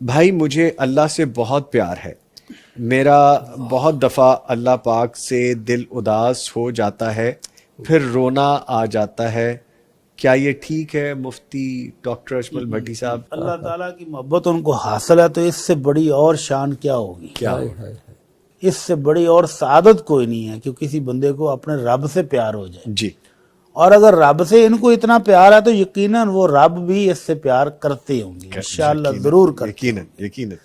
بھائی مجھے اللہ سے بہت پیار ہے، میرا بہت دفعہ اللہ پاک سے دل اداس ہو جاتا ہے، پھر رونا آ جاتا ہے، کیا یہ ٹھیک ہے مفتی ڈاکٹر اجمل بھٹی صاحب؟ اللہ تعالیٰ کی محبت ان کو حاصل ہے تو اس سے بڑی اور شان کیا ہوگی؟ کیا اس سے بڑی اور سعادت کوئی نہیں ہے کہ کسی بندے کو اپنے رب سے پیار ہو جائے. جی اور اگر رب سے ان کو اتنا پیار ہے تو یقیناً وہ رب بھی اس سے پیار کرتے ہوں گے، انشاءاللہ ضرور کرتے یقیناً ہوں گے. یقیناً.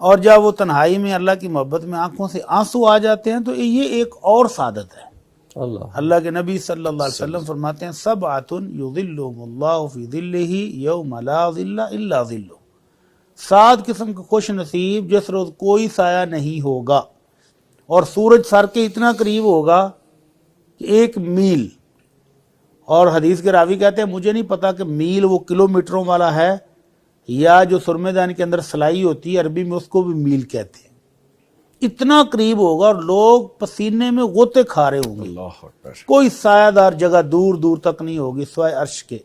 اور جب وہ تنہائی میں اللہ کی محبت میں آنکھوں سے آنسو آ جاتے ہیں تو یہ ایک اور سعادت ہے. اللہ کے نبی صلی اللہ علیہ وسلم فرماتے ہیں سبعۃ یظلهم اللہ فی ظلہ یوم لا ظل الا ظلہ. 7 قسم کے خوش نصیب جس روز کوئی سایہ نہیں ہوگا اور سورج سر کے اتنا قریب ہوگا کہ 1 میل. اور حدیث کے راوی کہتے ہیں مجھے نہیں پتا کہ میل وہ کلومیٹروں والا ہے یا جو سرمے دان کے اندر سلائی ہوتی ہے عربی میں اس کو بھی میل کہتے ہیں. اتنا قریب ہوگا اور لوگ پسینے میں غوطے کھا رہے ہوں گے. اللہ اکبر. کوئی سایہ دار جگہ دور دور تک نہیں ہوگی سوائے عرش کے.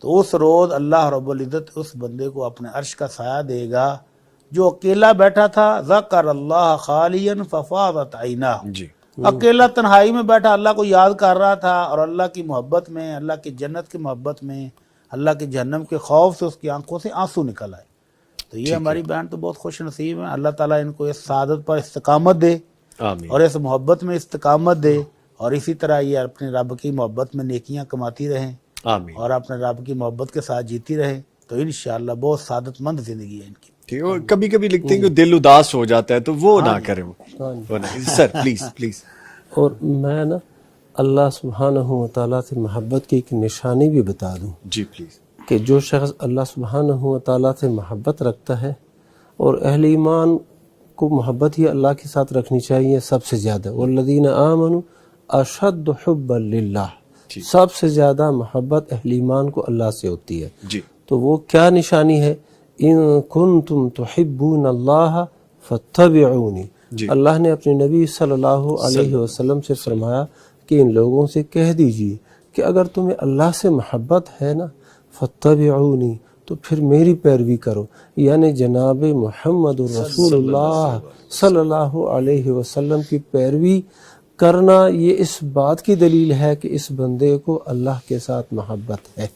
تو اس روز اللہ رب العزت اس بندے کو اپنے عرش کا سایہ دے گا جو اکیلا بیٹھا تھا. ذکر اللہ خالیا ففاضت عیناہ. جی اکیلا تنہائی میں بیٹھا اللہ کو یاد کر رہا تھا اور اللہ کی محبت میں، اللہ کی جنت کی محبت میں، اللہ کی جہنم کے خوف سے اس کی آنکھوں سے آنسو نکل آئے. تو یہ ہماری بہن تو بہت خوش نصیب ہیں. اللہ تعالیٰ ان کو اس سعادت پر استقامت دے آمین. اور اس محبت میں استقامت دے اور اسی طرح یہ اپنے رب کی محبت میں نیکیاں کماتی رہیں آمین. اور اپنے رب کی محبت کے ساتھ جیتی رہیں تو انشاءاللہ بہت سعادت مند زندگی ہے ان کی. ٹھیک. اور کبھی کبھی لکھتے ہیں کہ دل اداس ہو جاتا ہے تو وہ نہ کریں. Sir please please. اور میں نا اللہ سبحانہ و تعالیٰ سے محبت کی ایک نشانی بھی بتا دوں جی پلیز. کہ جو شخص اللہ سبحانہ و تعالیٰ سے محبت رکھتا ہے، اور اہل ایمان کو محبت ہی اللہ کے ساتھ رکھنی چاہیے سب سے زیادہ. والذین آمنوا اشد حبا للہ. سب سے زیادہ محبت اہل ایمان کو اللہ سے ہوتی ہے. جی تو وہ کیا نشانی ہے؟ ان کنتم تحبون اللہ فاتبعونی. اللہ نے اپنے نبی صلی اللہ علیہ وسلم سے فرمایا کہ ان لوگوں سے کہہ دیجئے کہ اگر تمہیں اللہ سے محبت ہے نا فاتبعونی تو پھر میری پیروی کرو. یعنی جناب محمد رسول اللہ صلی اللہ علیہ وسلم کی پیروی کرنا یہ اس بات کی دلیل ہے کہ اس بندے کو اللہ کے ساتھ محبت ہے.